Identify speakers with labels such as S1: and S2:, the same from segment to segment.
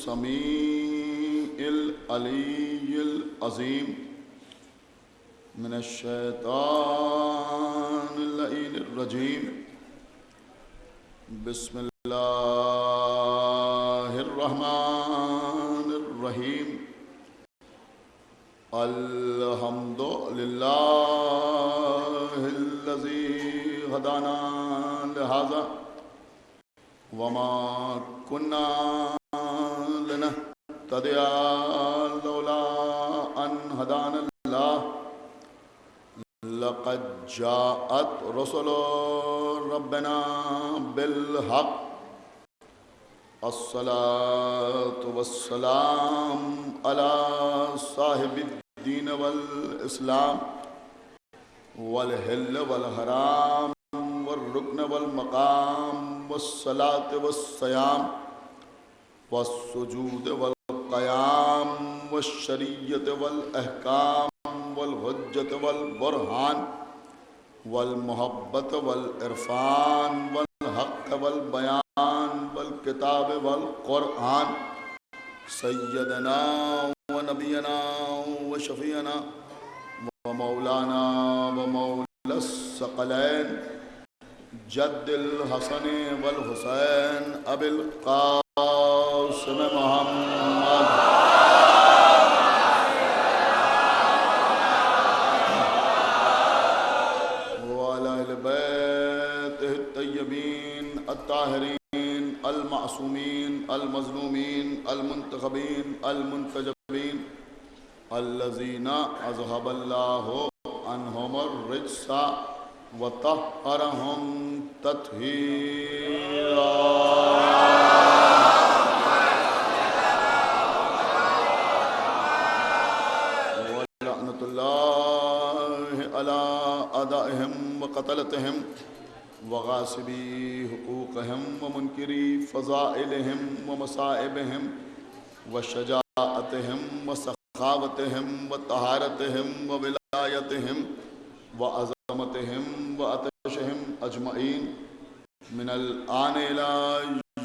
S1: السميع العلي العظيم من الشيطان اللعين الرجيم بسم الله الرحمن الرحيم الحمد لله الذي هدانا لهذا وما كنا لنهتدي لولا أن هدانا الله لقد جاءت رسل ربنا بالحق الصلاة والسلام على صاحب الدين والإسلام والحل والحرام والركن والمقام والصلاة والصيام والسجود والقيام والشريعة والأحكام والحجة والبرهان والمحبة والعرفان والحق والبيان والكتاب والقرآن سيدنا ونبينا وشفيعنا ومولانا ومولى الثقلين جد الحسن والحسين أبي القاسم محمد وعلى أهل بيته الطيبين الطاهرين المعصومين المظلومين المنتخبين المنتجبين الذين أذهب الله عنهم الرجس وطهرهم تطهيرا ولعنة الله على أعدائهم وقتلتهم وغاصبي حقوقهم ومنكري فضائلهم ومصائبهم وشجاعتهم وسخاوتهم وطهارتهم وولايتهم وعظمتهم وعطشهم أجمعين من الآن إلى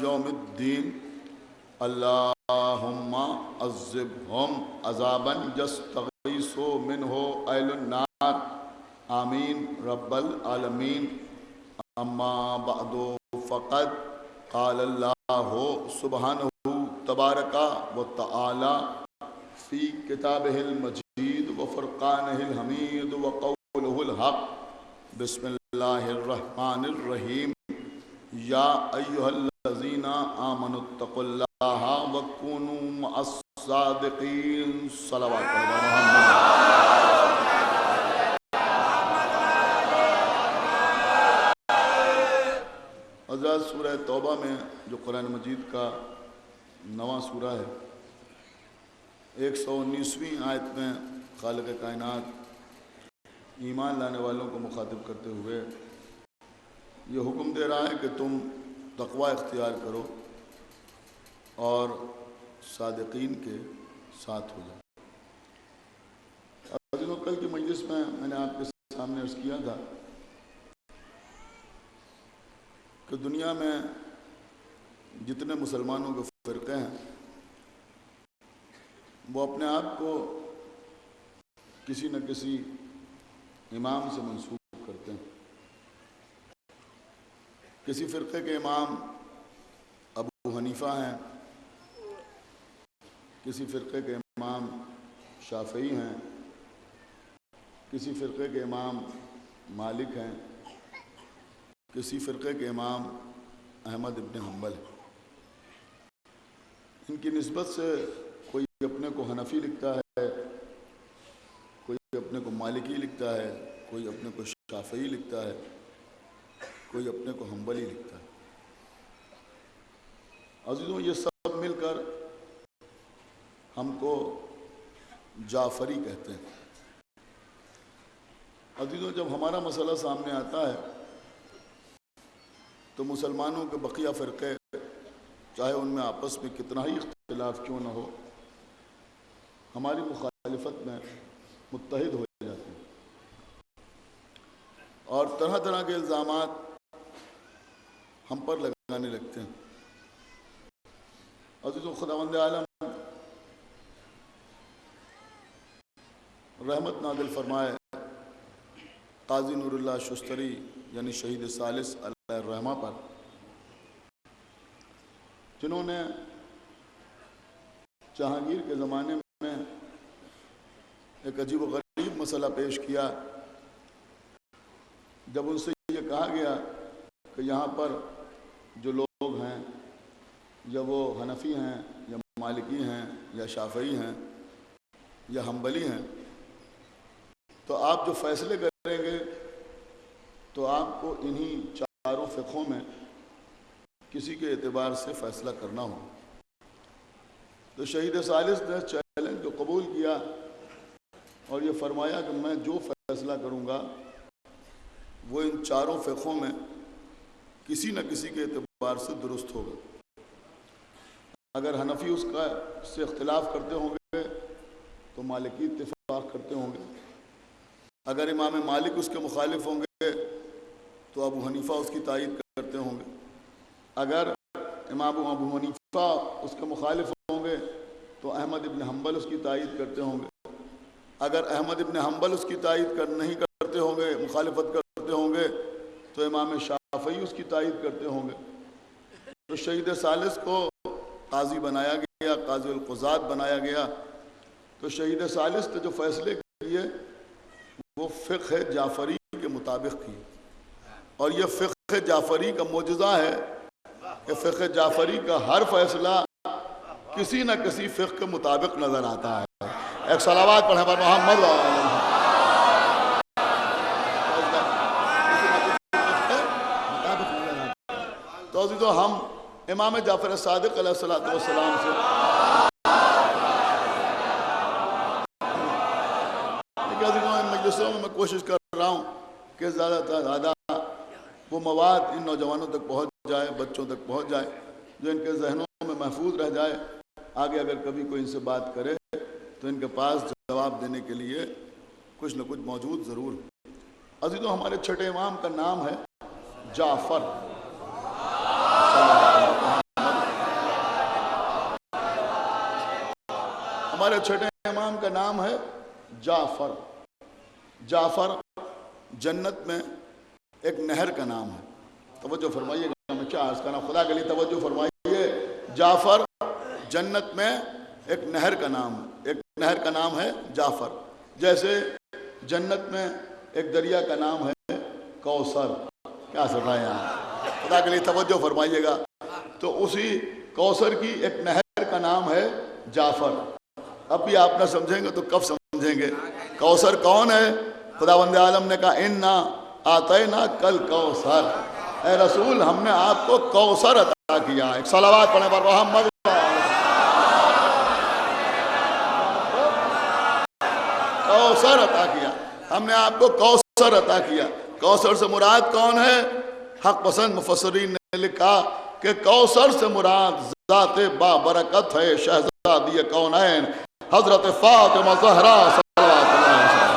S1: يوم الدين اللهم عذبهم عذابا يستغيث منه أهل النار آمين رب العالمين أما بعد فقد قال الله سبحانه تبارك وتعالى في كتابه المجيد وفرقانه الحميد وقوله الحق بسم الله الرحمن الرحيم يا أيها الذين آمنوا اتقوا الله وكونوا مع الصادقين صلوات على محمد حضرات سورہ توبہ میں جو قرآن مجید کا نواں سورہ ہے 119ویں آیت میں خالق کائنات ایمان لانے والوں کو مخاطب کرتے ہوئے یہ حکم دے رہا ہے کہ تم تقوی اختیار کرو اور صادقین کے ساتھ ہو جاؤ۔ عزیزوں، کل کی مجلس میں نے آپ کے سامنے عرض کیا تھا کہ دنیا میں جتنے مسلمانوں کے فرقے ہیں وہ اپنے آپ کو کسی نہ کسی امام سے منسوب کرتے ہیں۔ کسی فرقے کے امام ابو حنیفہ ہیں، کسی فرقے کے امام شافعی ہیں، کسی فرقے کے امام مالک ہیں، کسی فرقے کے امام احمد ابن حنبل ہیں۔ ان کی نسبت سے کوئی اپنے کو حنفی لکھتا ہے، کوئی اپنے کو مالکی لکھتا ہے، کوئی اپنے کو شافعی لکھتا ہے، کوئی اپنے کو حنبلی لکھتا ہے۔ عزیزوں، یہ سب مل کر ہم کو جعفری کہتے ہیں۔ عزیزوں، جب ہمارا مسئلہ سامنے آتا ہے تو مسلمانوں کے بقیہ فرقے چاہے ان میں آپس میں کتنا ہی اختلاف کیوں نہ ہو ہماری مخالفت میں متحد ہو جاتے ہیں اور طرح طرح کے الزامات ہم پر لگانے لگتے ہیں۔ عزیزو خداوند عالم رحمت نازل فرمائے قاضی نور اللہ شستری یعنی شہید ثالث علیہ الرحمہ پر، جنہوں نے جہانگیر کے زمانے میں ایک عجیب و غریب مسئلہ پیش کیا۔ جب ان سے یہ کہا گیا کہ یہاں پر جو لوگ ہیں یا وہ حنفی ہیں یا مالکی ہیں یا شافعی ہیں یا حنبلی ہیں، تو آپ جو فیصلے کریں گے تو آپ کو انہی چاروں فقہوں میں کسی کے اعتبار سے فیصلہ کرنا ہو۔ تو شہید ثالث نے چیلنج کو قبول کیا اور یہ فرمایا کہ میں جو فیصلہ کروں گا وہ ان چاروں فقہوں میں کسی نہ کسی کے اعتبار سے درست ہوگا۔ اگر حنفی اس کا سے اختلاف کرتے ہوں گے تو مالکی اتفاق کرتے ہوں گے، اگر امام مالک اس کے مخالف ہوں گے تو ابو حنیفہ اس کی تائید کرتے ہوں گے، اگر امام ابو حنیفہ اس کے مخالف ہوں گے تو احمد ابن حنبل اس کی تائید کرتے ہوں گے، اگر احمد ابن حنبل اس کی تائید نہیں کرتے ہوں گے، مخالفت کرتے ہوں گے تو امام شافعی اس کی تائید کرتے ہوں گے۔ تو شہید ثالث کو قاضی بنایا گیا، قاضی القضات بنایا گیا۔ تو شہید ثالث نے جو فیصلے کیے وہ فقہ جعفری کے مطابق کی، اور یہ فقہ جعفری کا معجزہ ہے کہ فقہ جعفری کا ہر فیصلہ کسی نہ کسی فقہ کے مطابق نظر آتا ہے۔ ایک صلوات پڑھیں پر محمد تو عزیزو ہم امام جعفر صادق علیہ السلام سے مجلسوں میں کوشش کر رہا ہوں کہ زیادہ سے زیادہ وہ مواد ان نوجوانوں تک پہنچ جائے، بچوں تک پہنچ جائے، جو ان کے ذہنوں میں محفوظ رہ جائے۔ آگے اگر کبھی کوئی ان سے بات کرے تو ان کے پاس جواب دینے کے لیے کچھ نہ کچھ موجود ضرور۔ عزیزوں ہمارے چھٹے امام کا نام ہے جعفر۔ ہمارے چھٹے امام کا نام ہے جعفر۔ جعفر جنت میں ایک نہر کا نام ہے۔ توجہ فرمائیے گا، میں کیا عرض کرنا، خدا کے لیے توجہ فرمائیے۔ جعفر جنت میں ایک نہر کا نام ہے، ایک نہر کا نام ہے جعفر۔ جیسے جنت میں ایک دریا کا نام ہے کوثر۔ کیا سن رہے ہیں آپ؟ خدا کے لیے توجہ فرمائیے گا۔ تو اسی کوثر کی ایک نہر کا نام ہے جعفر۔ اب بھی آپ نہ سمجھیں گے تو کب سمجھیں گے؟ کوثر کون ہے؟ خداوند عالم نے کہا اِنَّا آتَيْنَا کل کوثر، اے رسول ہم نے آپ کو کوثر عطا کیا۔ ایک صلوات پڑھیں پر محمد۔ کوثر عطا کیا، ہم نے آپ کو کوثر عطا کیا۔ کوثر سے مراد کون ہے؟ حق پسند مفسرین نے لکھا کہ کوثر سے مراد ذات بابرکت ہے، شہزادی کونین حضرت فاطمہ زہرا صلوات اللہ علیہ وسلم۔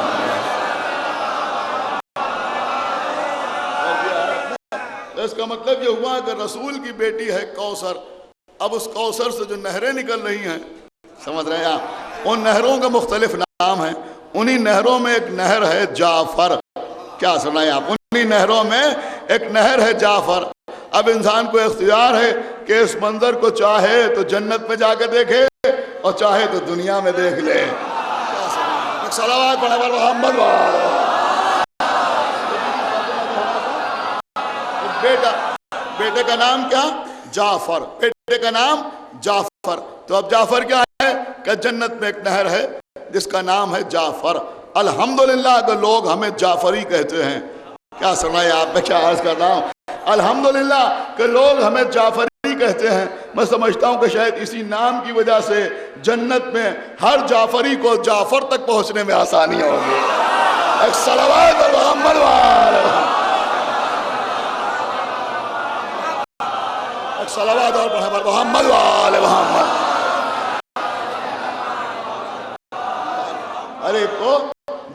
S1: اس کا مطلب یہ ہوا کہ رسول کی بیٹی ہے کوثر۔ اب اس کوثر سے جو نہریں نکل رہی ہیں، سمجھ رہے ہیں آپ، ان نہروں کے مختلف نام ہیں۔ انہی نہروں میں ایک نہر ہے جعفر۔ کیا سنائیں آپ؟ انہی نہروں میں ایک نہر ہے جعفر۔ اب انسان کو اختیار ہے کہ اس منظر کو چاہے تو جنت میں جا کے دیکھے اور چاہے تو دنیا میں دیکھ لے۔ صلوات پڑھیں پر محمد۔ بیٹے کا نام کیا؟ جعفر۔ بیٹے کا نام جعفر۔ تو اب جعفر کیا ہے کہ جنت میں ایک نہر ہے جس کا نام ہے جعفر۔ الحمدللہ کہ لوگ ہمیں جعفری کہتے ہیں۔ کیا سنائے آپ؟ میں کیا عرض کر رہا ہوں؟ الحمدللہ کہ لوگ ہمیں جعفری کہتے ہیں۔ میں سمجھتا ہوں کہ شاید اسی نام کی وجہ سے جنت میں ہر جعفری کو جعفر تک پہنچنے میں آسانی ہوگی۔ ایک صلوات محمد ایک صلوات اور پڑھیں محمد وآل محمد۔ ہر ایک کو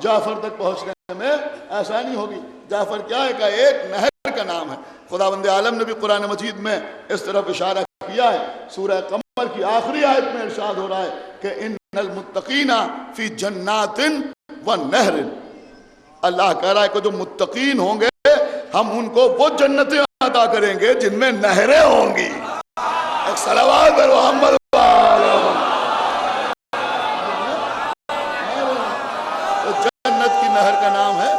S1: جعفر تک پہنچنے میں آسانی ہوگی۔ جعفر کیا ہے کہ ایک نہر کا نام ہے۔ خداوند عالم نے بھی قرآن مجید میں اس طرف اشارہ کیا ہے۔ سورہ قمر کی آخری آیت میں ارشاد ہو رہا ہے کہ ان المتقین فی جنات و نہر، اللہ کہہ رہا ہے کہ جو متقین ہوں گے ہم ان کو وہ جنتیں عطا کریں گے جن میں نہریں ہوں گی. ایک صلوات پر محمد. جنت کی نہر کا نام ہے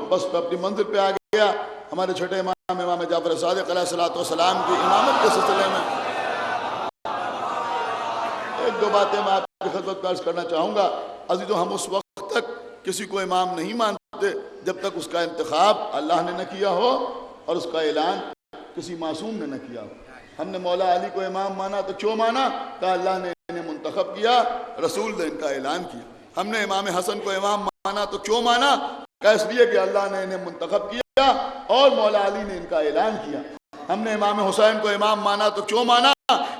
S1: بس اپنی منزل پہ آ گیا. ہمارے چھٹے امام جعفر صادق علیہ السلام کی امامت کے سلسلے میں ایک دو باتیں میں آپ کی خدمت میں عرض کرنا چاہوں گا. عزیزو، ہم اس وقت تک کسی کو امام نہیں مانتے جب تک اس کا انتخاب اللہ نے نہ کیا ہو اور اس کا اعلان کسی معصوم نے نہ کیا ہو. ہم نے مولا علی کو امام مانا تو کیوں مانا؟ کہ اللہ نے انہیں منتخب کیا، رسول نے ان کا اعلان کیا. ہم نے امام حسن کو امام مانا تو کیوں مانا؟ کہ اس لیے کہ اللہ نے انہیں منتخب کیا اور مولا علی نے ان کا اعلان کیا. ہم نے امام حسین کو امام مانا تو کیوں مانا؟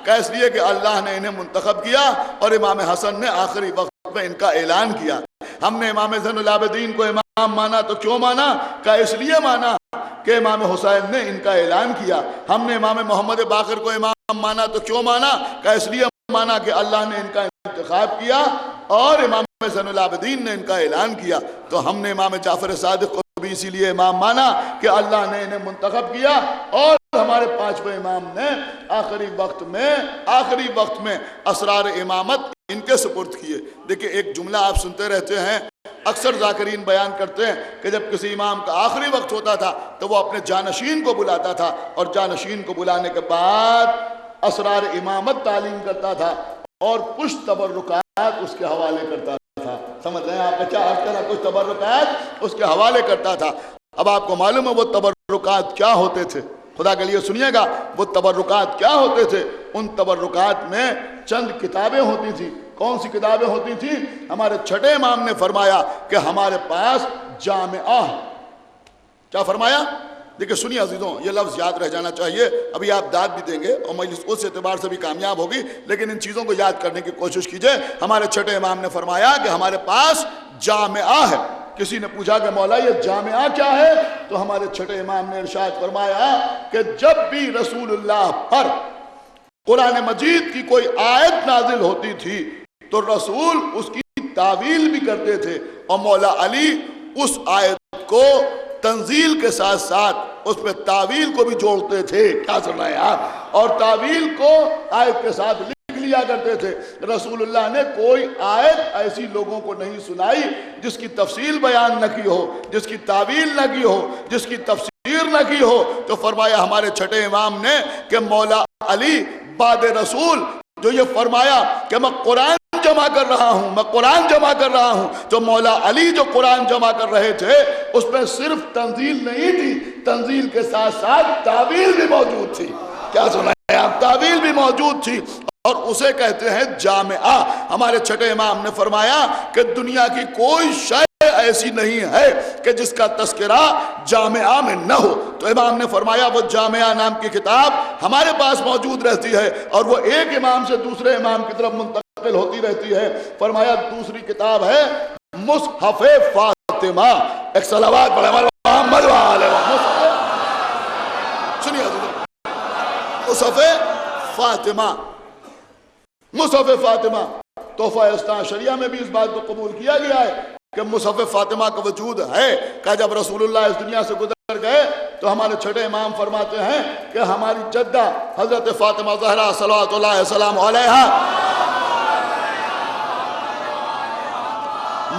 S1: کہ اس لیے کہ اللہ نے انہیں منتخب کیا اور امام حسن نے آخری وقت میں ان کا اعلان کیا. ہم نے امام زین العابدین کو امام مانا تو کیوں مانا؟ کہ اس لیے مانا کہ امام حسین نے ان کا اعلان کیا. ہم نے امام محمد باقر کو امام مانا تو کیوں مانا؟ کہ اس لیے مانا کہ اللہ نے ان کا انتخاب کیا اور امام زین العابدین نے ان کا اعلان کیا. تو ہم نے امام جعفر صادق کو بھی اسی لیے امام مانا کہ اللہ نے انہیں منتخب کیا اور ہمارے پانچویں امام نے آخری وقت میں اسرار امامت ان کے سپرد کیے. دیکھیں، ایک جملہ آپ سنتے رہتے ہیں، اکثر ذاکرین بیان کرتے ہیں کہ جب کسی امام کا آخری وقت ہوتا تھا تو وہ اپنے جانشین کو بلاتا تھا اور جانشین کو بلانے کے بعد اسرار امامت تعلیم کرتا تھا اور کچھ تبرکات اس کے حوالے کرتا تھا. سمجھ رہے ہیں آپ؟ کیا ہر طرح کچھ تبرکات اس کے حوالے کرتا تھا. اب آپ کو معلوم ہے وہ تبرکات کیا ہوتے تھے؟ خدا کے لیے سنیے گا، وہ تبرکات کیا ہوتے تھے؟ ان تبرکات میں چند کتابیں ہوتی تھی. کون سی کتابیں ہوتی تھی؟ ہمارے چھٹے امام نے فرمایا کہ ہمارے پاس جامعہ. کیا فرمایا؟ دیکھیں سنیے عزیزوں، یہ لفظ یاد رہ جانا چاہیے. ابھی آپ داد بھی دیں گے اور مجلس اس اعتبار سے بھی کامیاب ہوگی، لیکن ان چیزوں کو یاد کرنے کی کوشش کیجئے. ہمارے چھٹے امام نے فرمایا کہ ہمارے پاس جامعہ ہے. کسی نے پوچھا کہ مولا یہ جامعہ کیا ہے؟ تو ہمارے چھٹے امام نے ارشاد فرمایا کہ جب بھی رسول اللہ پر قرآن مجید کی کوئی آیت نازل ہوتی تھی تو رسول اس کی تعویل بھی کرتے تھے اور مولا علی اس آیت کو تنزیل کے ساتھ ساتھ اس پہ تعویل کو بھی جوڑتے تھے. کیا سن رہے ہیں آپ؟ اور تعویل کو آیت کے ساتھ لکھ لیا کرتے تھے. رسول اللہ نے کوئی آیت ایسی لوگوں کو نہیں سنائی جس کی تفصیل بیان نہ کی ہو، جس کی تعویل نہ کی ہو، جس کی تفسیر نہ کی ہو. تو فرمایا ہمارے چھٹے امام نے کہ مولا علی بعد رسول جو یہ فرمایا کہ میں قرآن جمع کر رہا ہوں، تو مولا علی جو قرآن جمع کر رہے تھے اس میں صرف تنزیل نہیں تھی، تنزیل کے ساتھ ساتھ تعویل بھی موجود تھی. کیا سنا ہے آپ؟ تعویل بھی موجود تھی اور اسے کہتے ہیں جامعہ. ہمارے چھٹے امام نے فرمایا کہ دنیا کی کوئی شے ایسی نہیں ہے کہ جس کا تذکرہ جامعہ میں نہ ہو. تو امام نے فرمایا وہ جامعہ نام کی کتاب ہمارے پاس موجود رہتی ہے اور وہ ایک امام سے دوسرے امام کی طرف منتقل ہوتی رہتی ہے. فرمایا دوسری کتاب ہے مصحف فاطمہ. ایک صلوات پڑھیں محمد وآلہ محمد. سنیے مصحف فاطمہ. مصحف فاطمہ تحفہ اثنا عشریہ میں بھی اس بات کو قبول کیا گیا ہے کہ مصحف فاطمہ کا وجود ہے. کہ جب رسول اللہ اس دنیا سے گزر گئے تو ہمارے چھٹے امام فرماتے ہیں کہ ہماری جدہ حضرت فاطمہ زہرا صلوات اللہ السلام علیہا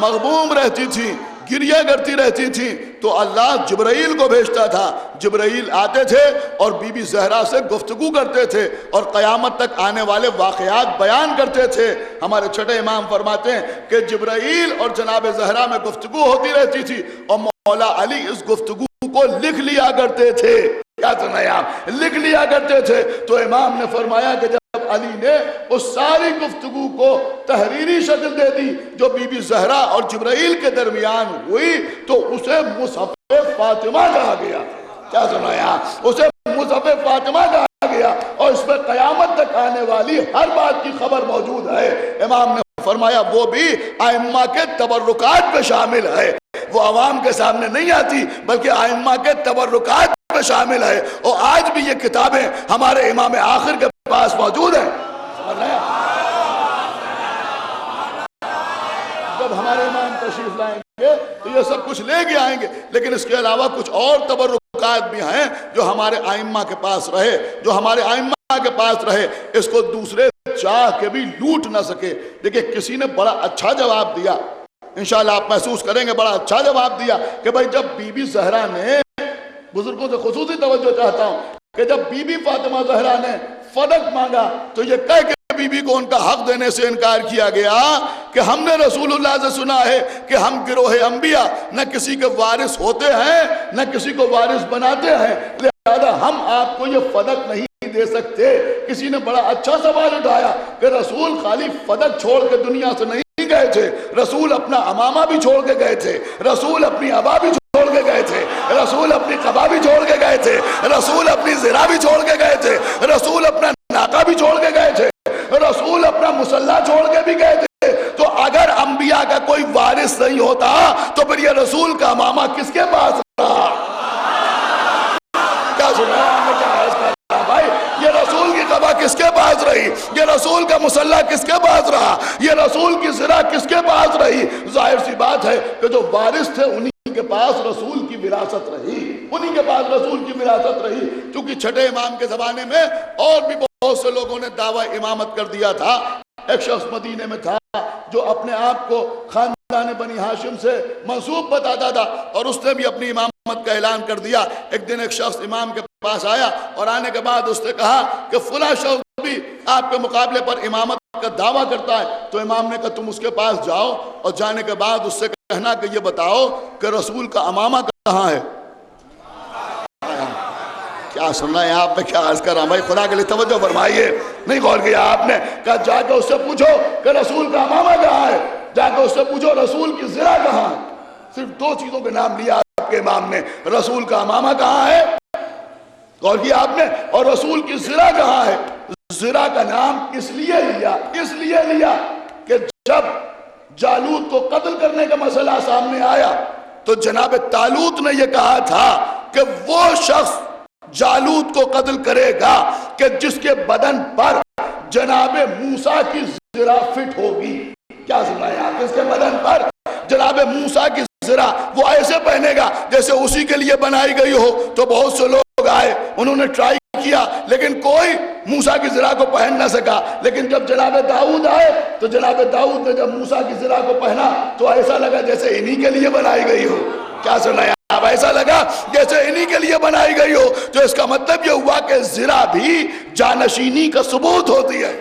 S1: مغموم رہتی تھی، گریہ کرتی رہتی تھی تو اللہ جبرائیل کو بھیجتا تھا. جبرائیل آتے تھے اور بی بی زہرا سے گفتگو کرتے تھے اور قیامت تک آنے والے واقعات بیان کرتے تھے. ہمارے چھٹے امام فرماتے ہیں کہ جبرائیل اور جناب زہرا میں گفتگو ہوتی رہتی تھی اور مولا علی اس گفتگو کو لکھ لیا کرتے تھے. کیا سنا ہے آپ؟ لکھ لیا کرتے تھے. تو امام نے فرمایا کہ جب علی نے اس ساری گفتگو کو تحریری شکل دے دی جو بی بی زہرا اور جبرائیل کے درمیان ہوئی تو اسے مصحف فاطمہ کہا گیا. کیا سنا ہے آپ؟ اسے مصحف فاطمہ کہا گیا اور اس میں قیامت تک آنے والی ہر بات کی خبر موجود ہے۔ امام نے فرمایا وہ بھی ائمہ کے تبرکات پہ شامل ہے، وہ عوام کے سامنے نہیں آتی بلکہ ائمہ کے تبرکات پہ شامل ہے، اور آج بھی یہ کتابیں ہمارے امام آخر کے پاس موجود ہیں۔ جب ہمارے امام تشریف لائیں گے تو یہ سب کچھ لے کے آئیں گے، لیکن اس کے علاوہ کچھ اور تبرکات بھی ہیں جو ہمارے ائمہ کے پاس رہے، جو ہمارے ائمہ کے پاس رہے، اس کو دوسرے چاہ کے بھی لوٹ نہ سکے۔ دیکھیں کسی نے بڑا اچھا جواب دیا، انشاءاللہ آپ محسوس کریں گے، بڑا اچھا جواب دیا کہ بھائی جب بی بی زہرا نے، بزرگوں سے خصوصی توجہ چاہتا ہوں کہ جب بی بی فاطمہ زہرا نے فدق مانگا تو یہ کہہ کے بی بی کو ان کا حق دینے سے انکار کیا گیا کہ ہم نے رسول اللہ سے سنا ہے کہ ہم گروہ انبیاء نہ کسی کے وارث ہوتے ہیں نہ کسی کو وارث بناتے ہیں، لہذا ہم آپ کو یہ فدق نہیں دے سکتے۔ کسی نے بڑا اچھا سوال اٹھایا کہ رسول خالی فدق چھوڑ کے دنیا سے نہیں گئے تھے، رسول اپنا امامہ بھی چھوڑ کے گئے تھے، رسول اپنی ابا بھی چھوڑ کے گئے تھے، رسول اپنی قبا بھی چھوڑ کے گئے تھے، رسول اپنی زرا بھی چھوڑ کے گئے تھے، رسول اپنا ناقہ بھی چھوڑ کے گئے تھے، رسول اپنا مسلح چھوڑ کے بھی گئے تھے۔ تو اگر انبیاء کا کوئی وارث نہیں ہوتا تو پھر یہ رسول کا امامہ کس کے پاس رہا؟ کیا سنا بھائی؟ یہ رسول کی قبا کس کے پاس رہی؟ یہ رسول کا مسلح کس کے پاس رہا؟ یہ رسول کی زرا کس کے پاس رہی؟ ظاہر سی بات ہے کہ جو وارث تھے انہی کے پاس رسول کی وراثت رہی، انہی کے پاس رسول کی وراثت رہی۔ چونکہ چھٹے امام کے زمانے میں اور بھی بہت سے لوگوں نے دعویٰ امامت کر دیا تھا۔ ایک شخص مدینے میں تھا جو اپنے آپ کو خاندان بنی ہاشم سے منسوب بتاتا تھا اور اس نے بھی اپنی امامت کا اعلان کر دیا۔ ایک دن ایک شخص امام کے پاس آیا اور آنے کے بعد اس نے کہا کہ فلاں شخص بھی آپ کے مقابلے پر امامت کا دعویٰ کرتا ہے۔ تو امام نے کہا تم اس کے پاس جاؤ اور جانے کے بعد اس سے کہنا کہ یہ بتاؤ کہ رسول کا امامہ کہاں ہے؟ کیا سننا ہے آپ میں کیا عرض کر رہا ہوں بھائی، خدا کے لیے توجہ فرمائیے، نہیں غور کیا آپ نے؟ کہا جا کے اس سے پوچھو کہ رسول کا امامہ کہاں ہے، جا کے اس سے پوچھو رسول کی زرا کہاں ہے۔ صرف دو چیزوں کے نام لیا آپ کے امام نے، رسول کا امامہ کہاں ہے، غور کیا آپ نے، اور رسول کی زرا کہاں ہے۔ زرا کا نام اس لیے لیا کہ جب جالوت کو قتل کرنے کا مسئلہ سامنے آیا تو جناب طالوت نے یہ کہا تھا کہ وہ شخص جالوت کو قتل کرے گا کہ جس کے بدن پر جناب موسیٰ کی زرا فٹ ہوگی۔ کیا سنا ہے آپ؟ اس کے بدن پر جناب موسیٰ کی زرا وہ ایسے پہنے گا جیسے اسی کے لیے بنائی گئی ہو۔ تو بہت سے لوگ آئے، انہوں نے ٹرائی کیا لیکن کوئی موسیٰ کی زرا کو پہن نہ سکا۔ لیکن جب جناب داؤد آئے تو جناب داؤد نے جب موسیٰ کی زرا کو پہنا تو ایسا لگا جیسے انہی کے لیے بنائی گئی ہو۔ کیا سنا ہے اب؟ ایسا لگا جیسے انہی کے لیے بنائی گئی ہو۔ تو اس کا مطلب یہ ہوا کہ زرا بھی جانشینی کا ثبوت ہوتی ہے۔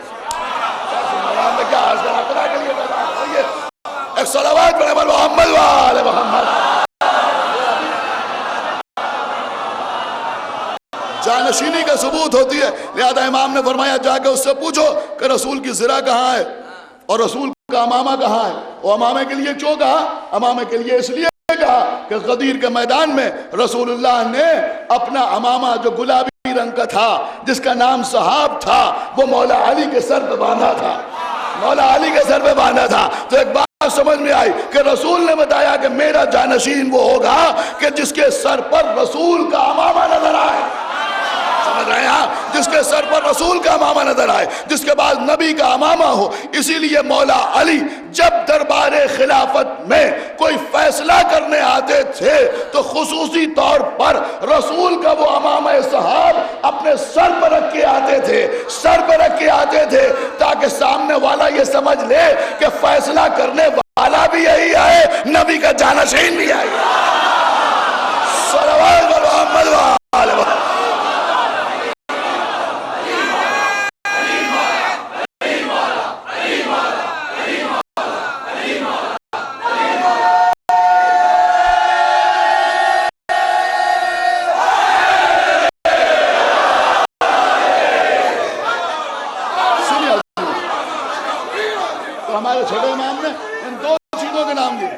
S1: کیا عرض کرنا خدا کے لیے ایک صلوات پڑھے محمد وآل محمد۔ جانشینی کا ثبوت ہوتی ہے، لہذا امام نے فرمایا جا کے اس سے پوچھو کہ رسول کی زرا کہاں ہے اور رسول کا امامہ کہاں ہے۔ وہ امامہ کے لیے کیوں کہا؟ امامہ کے لیے اس لیے کہا کہ غدیر کے میدان میں رسول اللہ نے اپنا امامہ جو گلابی رنگ کا تھا جس کا نام صحاب تھا وہ مولا علی کے سر پہ باندھا تھا، مولا علی کے سر پہ باندھا تھا۔ تو ایک بات سمجھ میں آئی کہ رسول نے بتایا کہ میرا جانشین وہ ہوگا کہ جس کے سر پر رسول کا امامہ نظر آئے۔ سمجھ رہے ہیں؟ جس کے سر پر رسول کا امامہ نظر آئے، جس کے بعد نبی کا امامہ ہو۔ اسی لیے مولا علی جب دربار خلافت میں کوئی فیصلہ کرنے آتے تھے تو خصوصی طور پر رسول کا وہ امامہ صحاب اپنے سر پر رکھ کے آتے تھے، سر پر رکھ کے آتے تھے تاکہ سامنے والا یہ سمجھ لے کہ فیصلہ کرنے والا بھی یہی ہے، نبی کا جانشین بھی یہی ہے۔ صلوات محمد وآل محمد۔ ہمارے چھوٹے امام نے ان دو چیزوں کے نام لیے،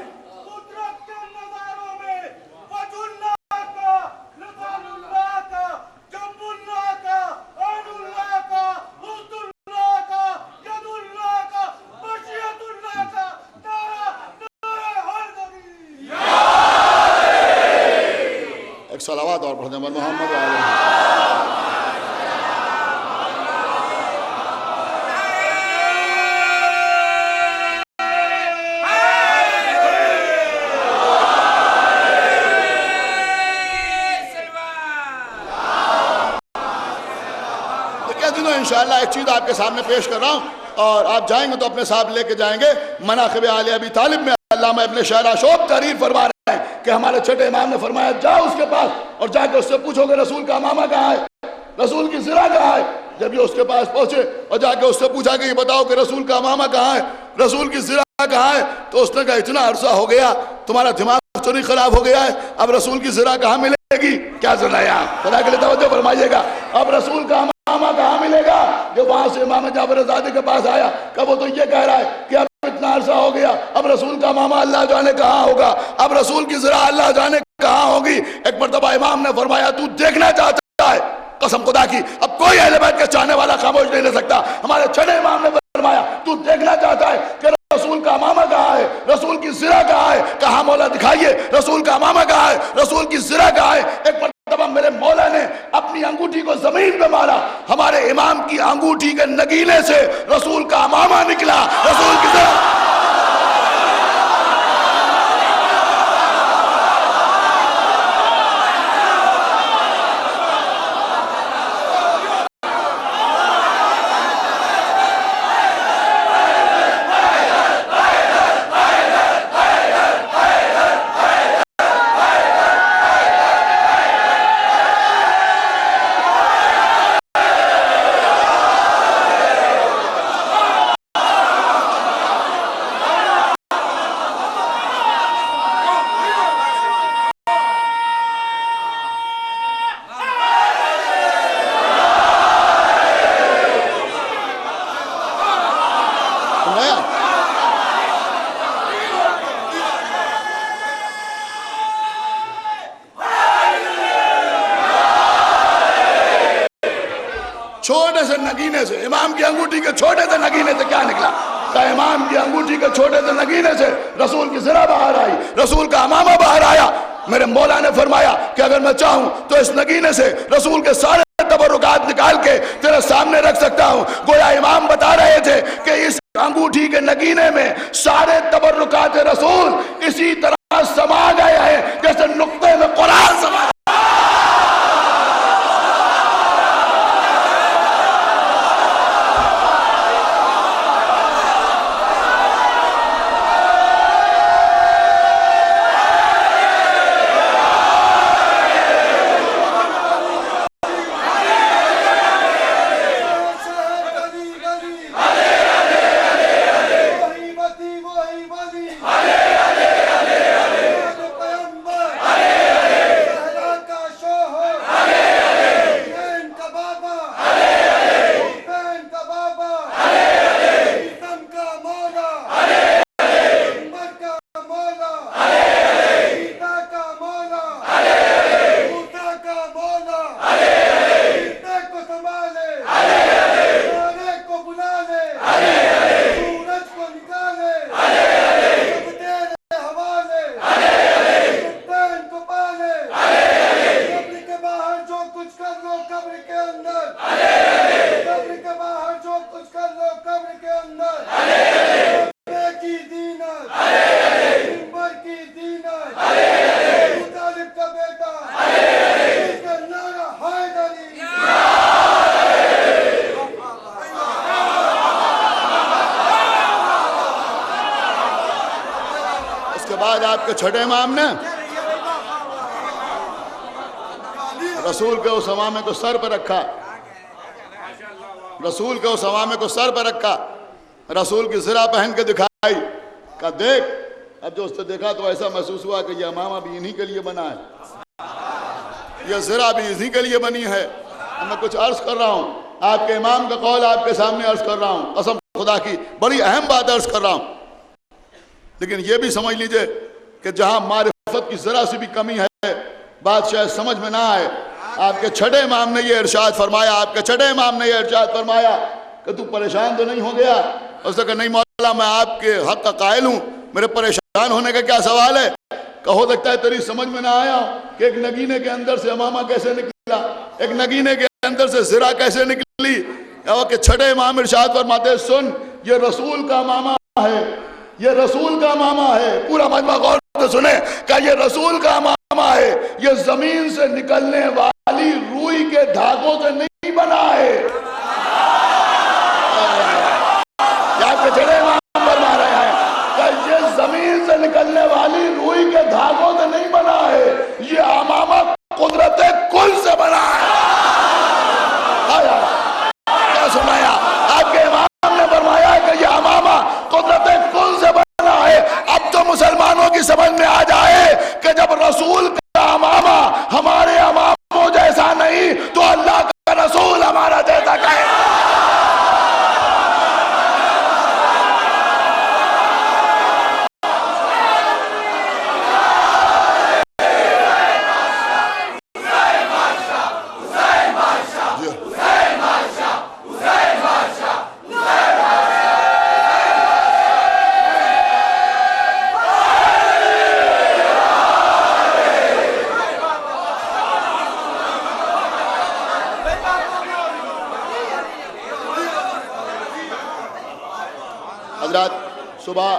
S1: انشاءاللہ ایک چیز آپ کے سامنے پیش کر رہا ہوں، اور آپ جائیں گے تو اپنے ساتھ لے کے جائیں گے۔ مناقب آل ابی طالب میں علامہ ابن شہرہ شوب تحریر فرما رہے ہیں کہ ہمارے چھٹے امام نے فرمایا جاؤ اس کے پاس اور جا کے اس سے پوچھو کہ رسول کا امامہ کہاں ہے، رسول کی زرہ کہاں ہے۔ جب یہ اس کے پاس پہنچے اور جا کے اس سے پوچھا کہ یہ بتاؤ کہ رسول کا امامہ کہاں ہے، رسول کی زرہ کہاں ہے، تو اس نے کہا اتنا عرصہ ہو گیا تمہارا دماغ تو نہیں خراب ہو گیا ہے، اب رسول کی زرہ کہاں ملے گی؟ کیا سنا یہاں خدا کے لیے توجہ فرمائیے گا، اب رسول کا امامہ کہاں ملے گا؟ جب وہاں سے امام جعفر صادق کے پاس آیا کہ وہ تو یہ کہہ رہا ہے کہ اب اتنا عرصہ ہو گیا، اب رسول کا امامہ اللہ جانے کہاں ہوگا، اب رسول کی زرہ اللہ جانے کہاں ہوگی۔ ایک مرتبہ امام نے فرمایا تو دیکھنا چاہتا ہے، قسم خدا کی اب کوئی اہل بیت کے چاہنے والا خاموش نہیں رہ سکتا۔ ہمارے چھٹے امام نے فرمایا تو دیکھنا چاہتا ہے کہ رسول کا امامہ کہاں ہے، رسول کی زرہ کہاں ہے؟ کہاں مولا دکھائیے، رسول کا امامہ کہاں ہے، رسول کی زرہ کہاں ہے؟ ایک مرتبہ میرے مولا نے اپنی انگوٹھی کو زمین پہ مارا، ہمارے امام کی انگوٹھی کے نگینے سے رسول کا امامہ نکلا، رسول کی زرہ۔ چھوٹے سے نگینے سے، امام کی انگوٹھی کے چھوٹے سے نگینے سے کیا نکلا؟ کہ امام کی انگوٹھی کے چھوٹے سے نگینے سے رسول کی زرہ باہر آئی، رسول کا امامہ باہر آیا۔ میرے مولا نے فرمایا کہ اگر میں چاہوں تو اس نگینے سے رسول کے سارے تبرکات نکال کے تیرے سامنے رکھ سکتا ہوں۔ گویا امام بتا رہے تھے کہ اس انگوٹھی کے نگینے میں سارے تبرکات رسول اسی طرح سما گئے ہیں جیسے نقطے میں قرآن سما گئے۔ آپ کے چھٹے امام نے رسول کے اس امامے کو سر پہ رکھا، رسول کے اس امامے کو سر پہ رکھا، رسول کی زرہ پہن کے دکھائی، کہا دیکھ۔ اب جو اس نے دیکھا تو ایسا محسوس ہوا کہ یہ امامہ بھی انہی کے لیے بنا ہے، یہ زرہ بھی انہی کے لیے بنی ہے۔ میں کچھ عرض کر رہا ہوں، آپ کے امام کا قول آپ کے سامنے عرض کر رہا ہوں، قسم خدا کی بڑی اہم بات عرض کر رہا ہوں، لیکن یہ بھی سمجھ لیجئے کہ جہاں معرفت کی ذرا سی بھی کمی ہے بات شاید سمجھ میں نہ آئے۔ آپ کے چھٹے امام نے یہ ارشاد فرمایا، آپ کے چھٹے امام نے یہ ارشاد فرمایا کہ تو پریشان تو نہیں ہو گیا؟ اس نے کہا نہیں مولا، میں آپ کے حق کا قائل ہوں، میرے پریشان ہونے کا کیا سوال ہے؟ کہ ہو سکتا ہے تیری سمجھ میں نہ آیا کہ ایک نگینے کے اندر سے امامہ کیسے نکلا۔ ایک نگینے کے اندر سے زرہ کیسے نکلی؟ کہ چھٹے امام ارشاد فرماتے سن یہ رسول کا ماما ہے، یہ رسول کا ماما ہے، پورا مجمع غور سے سنیں کہ یہ رسول کا ماما ہے، یہ زمین سے نکلنے والی روئی کے دھاگوں سے نہیں بنا ہے۔ کیا کہ چھٹے امام فرما رہے ہیں کہ یہ زمین سے نکلنے والی روئی کے دھاگوں سے نہیں بنا ہے، یہ امامہ قدرت کل سے بنا ہے۔ کیا سنایا؟ آپ کے امام نے فرمایا کہ یہ امامہ قدرت کل سے بنا ہے۔ اب تو مسلمانوں کی سمجھ میں آ جائے کہ جب رسول کا امامہ ہمارے اماموں جیسا نہیں تو اللہ کا رسول ہمارا جیسا کہے۔ حضرات صبح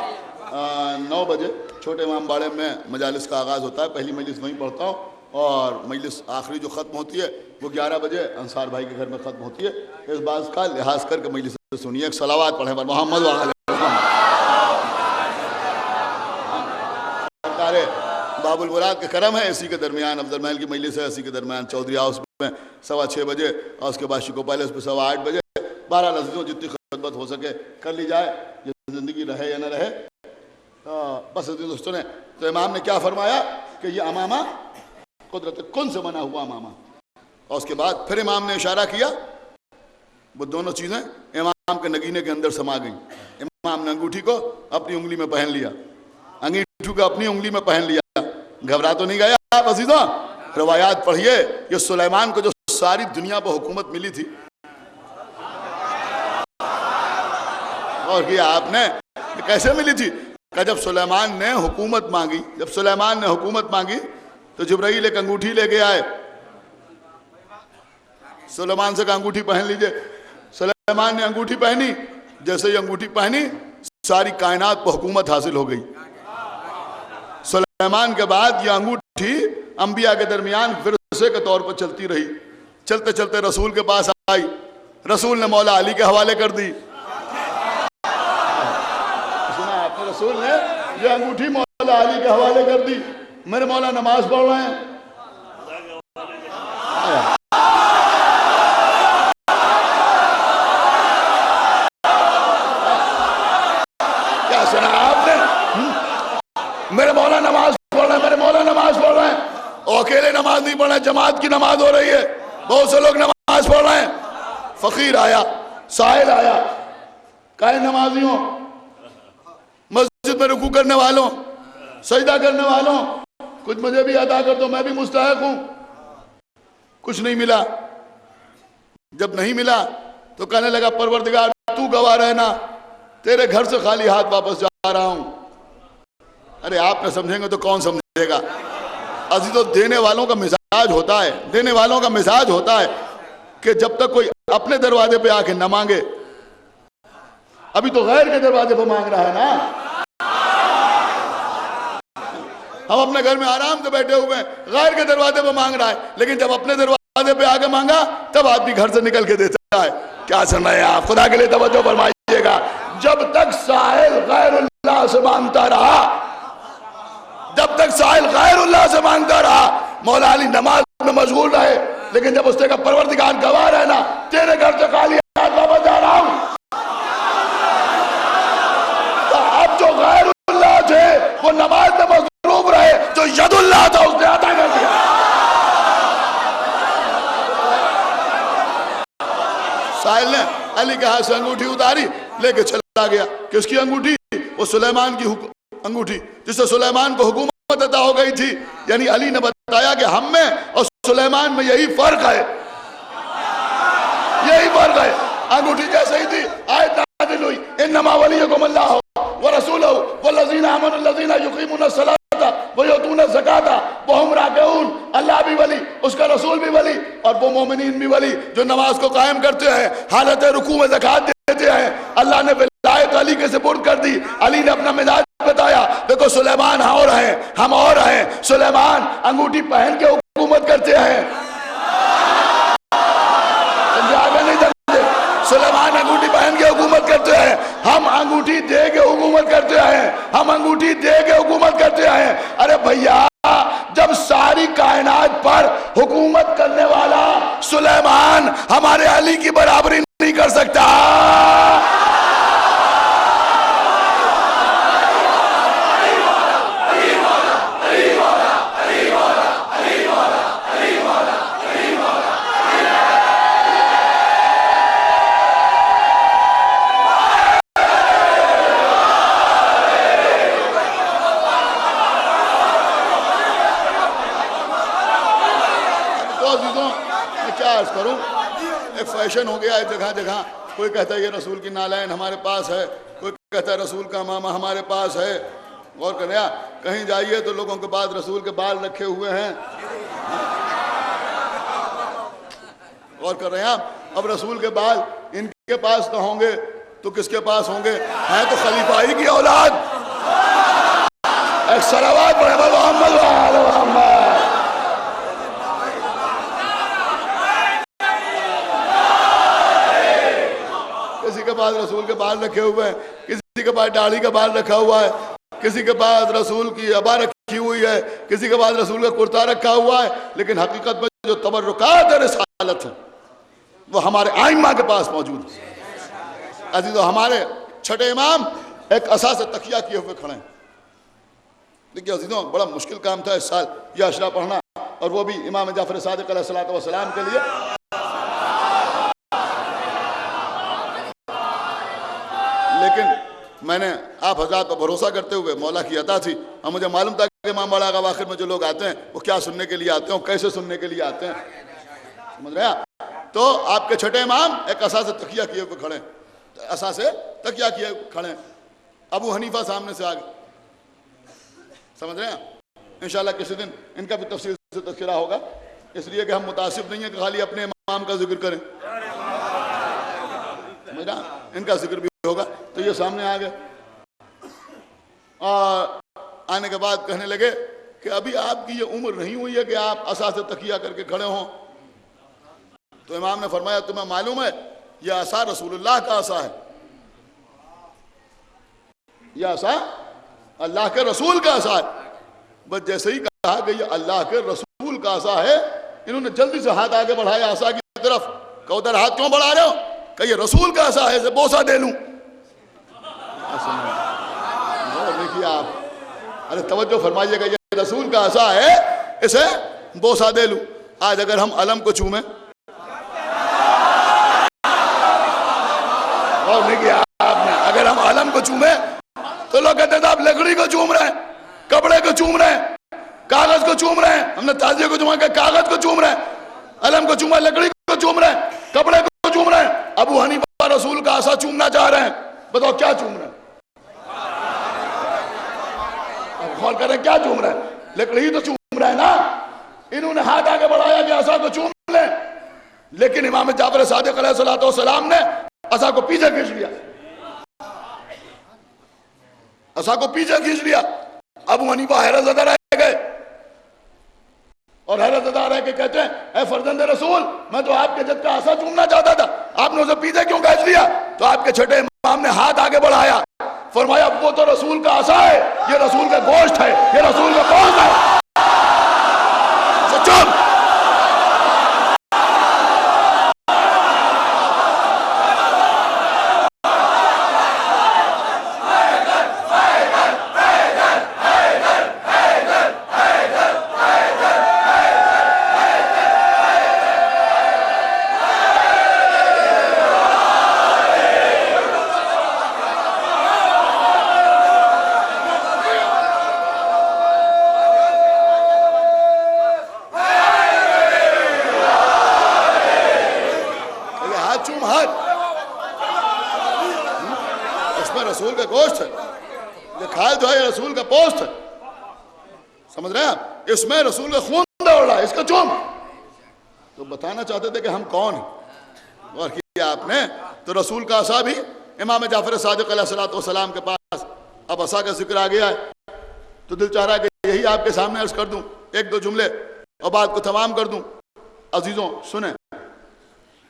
S1: 9 بجے چھوٹے امام باڑے میں مجالس کا آغاز ہوتا ہے، پہلی مجلس وہیں پڑھتا ہوں، اور مجلس آخری جو ختم ہوتی ہے وہ 11 بجے انصار بھائی کے گھر میں ختم ہوتی ہے۔ اس بات کا لحاظ کر کے مجلس سنیے، ایک صلوات پڑھیں پر محمد وعلیہ سرکار باب البراد کے کرم ہے۔ اسی کے درمیان افضل محل کی مجلس ہے، اسی کے درمیان چودھری ہاؤس میں 6:15 بجے، اور اس کے بعد شکو پیلس پہ 8:15 بجے۔ 12 عزیزوں جتنی خدمت ہو سکے کر لی جائے، زندگی رہے یا نہ رہے۔ بس دوستوں نے تو امام نے کیا فرمایا کہ یہ امامہ قدرت کن سے بنا ہوا امامہ، اور اس کے بعد پھر امام نے اشارہ کیا، وہ دونوں چیزیں امام کے نگینے کے اندر سما گئیں۔ امام نے انگوٹھی کو اپنی انگلی میں پہن لیا، انگوٹھی کو اپنی انگلی میں پہن لیا۔ گھبرا تو نہیں گیا آپ عزیزوں؟ روایات پڑھیے، یہ سلیمان کو جو ساری دنیا پر حکومت ملی تھی، اور کیا آپ نے کیسے ملی تھی؟ کہ جب سلیمان نے حکومت مانگی تو جبرائیل ایک انگوٹھی لے کے آئے، سلیمان سے کہا انگوٹھی پہن لیجئے۔ سلیمان نے انگوٹھی پہنی، جیسے ہی انگوٹھی پہنی ساری کائنات پر حکومت حاصل ہو گئی۔ سلیمان کے بعد یہ انگوٹھی انبیاء کے درمیان ورثے کے طور پر چلتی رہی، چلتے چلتے رسول کے پاس آئی، رسول نے مولا علی کے حوالے کر دی۔ رسول نے یہ انگوٹھی مولا علی کے حوالے کر دی، میرے مولا نماز پڑھ رہے ہیں۔ کیا سنا آپ نے؟ میرے مولا نماز پڑھ رہے ہیں، میرے مولا نماز پڑھ رہے ہیں۔ اور اکیلے نماز نہیں پڑھ رہے ہیں، جماعت کی نماز ہو رہی ہے، بہت سے لوگ نماز پڑھ رہے ہیں۔ فقیر آیا، سائل آیا، کہے نمازیوں، مسجد میں رکوع کرنے والوں، سجدہ کرنے والوں، کچھ مجھے بھی عطا کر دو، میں بھی مستحق ہوں۔ کچھ نہیں ملا۔ جب نہیں ملا تو کہنے لگا پروردگار تو گواہ رہنا، تیرے گھر سے خالی ہاتھ واپس جا رہا ہوں۔ ارے آپ نہ سمجھیں گے تو کون سمجھے گا؟ عزیزو دینے والوں کا مزاج ہوتا ہے، دینے والوں کا مزاج ہوتا ہے کہ جب تک کوئی اپنے دروازے پہ آ کے نہ مانگے، ابھی تو غیر کے دروازے پہ مانگ رہا ہے نا۔ ہم اپنے گھر میں آرام سے بیٹھے ہوئے ہیں، غیر کے دروازے پہ مانگ رہا ہے، لیکن جب اپنے دروازے پہ آگے مانگا تب آدمی گھر سے نکل کے دیتا ہے۔ کیا سن رہے ہیں آپ؟ خدا کے لیے توجہ فرمائیے گا۔ جب تک سائل غیر اللہ سے مانگتا رہا، جب تک سائل غیر اللہ سے مانگتا رہا، مولا علی نماز میں مشغول رہے، لیکن جب اس نے کہا پروردگار گواہ رہنا، تیرے گھر سے خالی ہاتھ واپس جا رہا ہوں، تو اب جو غیر اللہ تھے وہ نماز میں مصروف رہے، جو ید اللہ تھا اس نے عطا کر دیا۔ سائل نے علی کے ہاتھ سے انگوٹھی اتاری، لے کے چلا گیا۔ کس کی انگوٹھی؟ وہ سلیمان کی انگوٹھی، جس سے سلیمان کو حکومت عطا ہو گئی تھی۔ یعنی علی نے بتایا کہ ہم میں اور سلیمان میں یہی فرق ہے، یہی فرق ہے۔ انگوٹھی جیسے ہی تھی آیت نازل ہوئی، انما ولیکم اللہ ورسولہ والذین آمنوا الذین یقیمون الصلاۃ وَيُؤْتُونَ الزَّكَاةَ وَهُمْ رَاكِعُونَ. اللہ بھی ولی، اس کا رسول بھی ولی، اور وہ مومنین بھی ولی جو نماز کو قائم کرتے ہیں، حالت رکوع میں زکوٰۃ دیتے ہیں. اللہ نے ولایت علی کے سپرد کر دی. علی نے اپنا مزاج بتایا. دیکھو سلیمان اور ہیں، ہم اور ہیں. سلیمان انگوٹھی پہن کے حکومت کرتے ہیں. سلیمان انگوٹھی پہن کے حکومت کرتے ہیں، ہم انگوٹھی دے کے حکومت کرتے ہیں. ہم انگوٹھی دے کے حکومت کرتے ہیں. ارے بھیا، جب ساری کائنات پر حکومت کرنے والا سلیمان ہمارے علی کی برابری نہیں کر سکتا، کروں ایک فیشن ہو گیا ہے جگہ جگہ. کوئی کہتا ہے یہ رسول کی نالین ہمارے پاس ہے، کوئی کہتا ہے رسول کا امامہ ہمارے پاس ہے. غور کریں، کہیں جائیے تو لوگوں کے پاس رسول کے بال رکھے ہوئے ہیں. غور کر رہے ہیں آپ؟ اب رسول کے بال ان کے پاس نہ ہوں گے تو کس کے پاس ہوں گے؟ ہیں تو خلیفائی کی اولاد. ایک صلوات پڑھے محمد و آل محمد. کسی کے پاس رسول کے بال رکھے ہوئے ہیں، کسی کے پاس داڑھی کا بال رکھا ہوا ہے، کسی کے پاس رسول کی عبا رکھی ہوئی ہے، کسی کے پاس رسول کا کرتا رکھا ہوا ہے. لیکن حقیقت میں جو تبرکات رسالت ہے وہ ہمارے ائمہ کے پاس موجود ہے. عزیزو، ہمارے چھٹے امام ایک عصا سے تکیہ کیے ہوئے کھڑے ہیں. دیکھیے عزیزوں، بڑا مشکل کام تھا اس سال یہ اشرا پڑھنا، اور وہ بھی امام جعفر صادق علیہ السلام کے لیے. لیکن میں نے آپ حضرات پر بھروسہ کرتے ہوئے، مولا کی عطا تھی اور مجھے معلوم تھا کہ امام باڑہ کا آخر میں جو لوگ آتے ہیں وہ کیا سننے کے لیے آتے ہیں، کیسے سننے کے لیے آتے ہیں. سمجھ رہے ہیں؟ تو آپ کے چھٹے امام ایک عصا سے تکیہ کیے ہوئے کھڑے ہیں، عصا سے تکیہ کیے کھڑے ہیں. ابو حنیفہ سامنے سے آگے. سمجھ رہے ہیں؟ انشاءاللہ کسی دن ان کا بھی تفصیل سے تذکرہ ہوگا، اس لیے کہ ہم متعصب نہیں ہیں کہ خالی اپنے امام کا ذکر کریں. سمجھ رہے ہیں؟ ان کا ذکر بھی ہوگا. تو یہ سامنے آ گئے اور آنے کے بعد کہنے لگے کہ ابھی آپ کی یہ عمر نہیں ہوئی ہے کہ آپ عصا سے تکیہ کر کے کھڑے ہوں. تو امام نے فرمایا تمہیں معلوم ہے یہ عصا رسول اللہ کا عصا ہے، یہ عصا اللہ کے رسول کا عصا ہے. بس جیسے ہی کہا کہ یہ اللہ کے رسول کا عصا ہے، انہوں نے جلدی سے ہاتھ آگے بڑھایا عصا کی طرف. کہ ادھر ہاتھ کیوں بڑھا رہے ہو؟ کہ یہ رسول کا عصا ہے، اسے بوسہ دے لوں. دیکھیے آپ، ارے توجہ فرمائیے گا، یہ رسول کا عصا ہے، اسے بوسہ دے لوں. آج اگر ہم علم کو چومیں، اور دیکھیے آپ نے، اگر ہم علم کو چومیں تو لوگ کہتے ہیں آپ لکڑی کو چوم رہے ہیں، کپڑے کو چوم رہے ہیں، کاغذ کو چوم رہے ہیں. ہم نے تعزیے کو چوما کہ کاغذ کو چوم رہے ہیں، علم کو چوما لکڑی کو چوم رہے ہیں، کپڑے کو چوم رہے ہیں. ابو حنیفہ رسول کا عصا چومنا چاہ رہے ہیں. بتاؤ کیا چوم رہے ہیں؟ اب غور کریں کیا چوم رہے ہیں؟ لکڑی تو چوم رہے ہیں نا. انہوں نے ہاتھ آگے بڑھایا کہ عصا کو چوم لیں، لیکن امام جعفر صادق علیہ السلام نے عصا کو پیچھے کھینچ لیا. عصا کو پیچھے کھینچ لیا. ابو حنیفہ حیرت زدہ رہ گئے، اور حیرت زدہ رہ کے کہتے ہیں اے فرزند رسول، میں تو آپ کے جد کا عصا چومنا چاہتا تھا، آپ نے اسے پیچھے کیوں کھینچ لیا؟ تو آپ کے چھٹے امام نے ہاتھ آگے بڑھایا، فرمایا وہ تو رسول کا عصا ہے، یہ رسول کا گوشت ہے، یہ رسول کا گوشت ہے. چپ. رسول کا گوشت ہے، یہ کھال جو ہے یہ رسول کا پوست ہے. سمجھ رہے ہیں آپ؟ اس میں رسول کا خون دوڑ رہا ہے، اس کا چوم تو بتانا چاہتے تھے کہ ہم کون ہیں۔ اور کیا آپ نے تو رسول کا عصا بھی امام جعفر صادق علیہ السلام کے پاس، اب عصا کا ذکر آ گیا ہے تو دل چاہ رہا ہے کہ یہی آپ کے سامنے عرض کر دوں، ایک دو جملے اور بات کو تمام کر دوں۔ عزیزوں سنیں،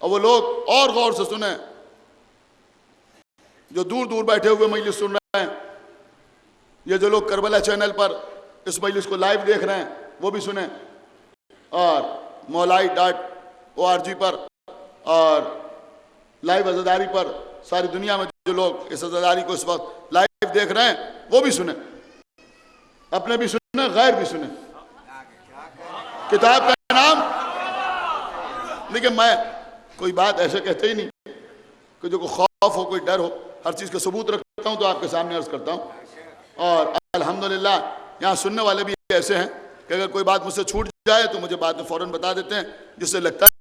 S1: اور وہ لوگ اور غور سے سنیں جو دور دور بیٹھے ہوئے مجلس سن رہے ہیں، یہ جو لوگ کربلا چینل پر اس مجلس کو لائیو دیکھ رہے ہیں وہ بھی سنیں، اور moulai.org پر اور لائیو عزاداری پر ساری دنیا میں جو لوگ اس عزاداری کو اس وقت لائیو دیکھ رہے ہیں وہ بھی سنیں، اپنے بھی سنیں، غیر بھی سنیں۔ کتاب کا نام، لیکن میں کوئی بات ایسے کہتے ہی نہیں کہ جو کوئی خوف ہو، کوئی ڈر ہو، ہر چیز کا ثبوت رکھتا ہوں تو آپ کے سامنے عرض کرتا ہوں۔ اور الحمدللہ یہاں سننے والے بھی ایسے ہیں کہ اگر کوئی بات مجھ سے چھوٹ جائے تو مجھے بعد میں فوراً بتا دیتے ہیں، جس سے لگتا ہے